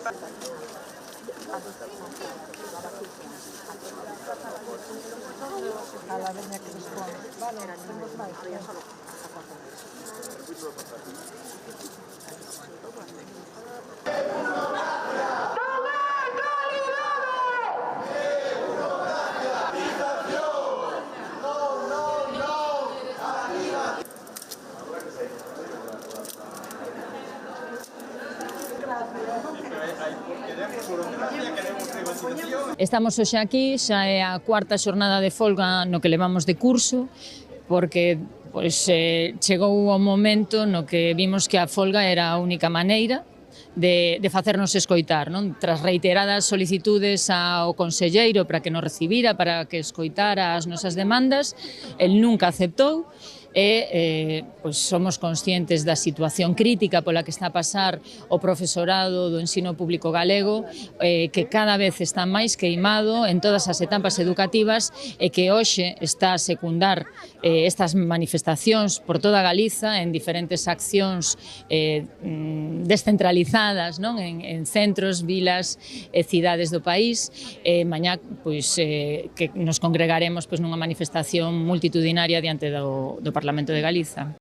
A la veña que responde. Vale, temos máis. Estamos hoxe aquí, xa é a cuarta xornada de folga no que levamos de curso, porque chegou o momento no que vimos que a folga era a única maneira de facernos escoitar, non? Tras reiteradas solicitudes ao conselleiro para que nos recibira, para que escoitara as nosas demandas, el nunca aceptou e somos conscientes da situación crítica pola que está a pasar o profesorado do ensino público galego, que cada vez está máis queimado en todas as etapas educativas e que hoxe está a secundar estas manifestacións por toda Galiza en diferentes accións descentralizadas, non? En centros, vilas e cidades do país. Mañá que nos congregaremos nunha manifestación multitudinaria diante do Parlamento de Galiza.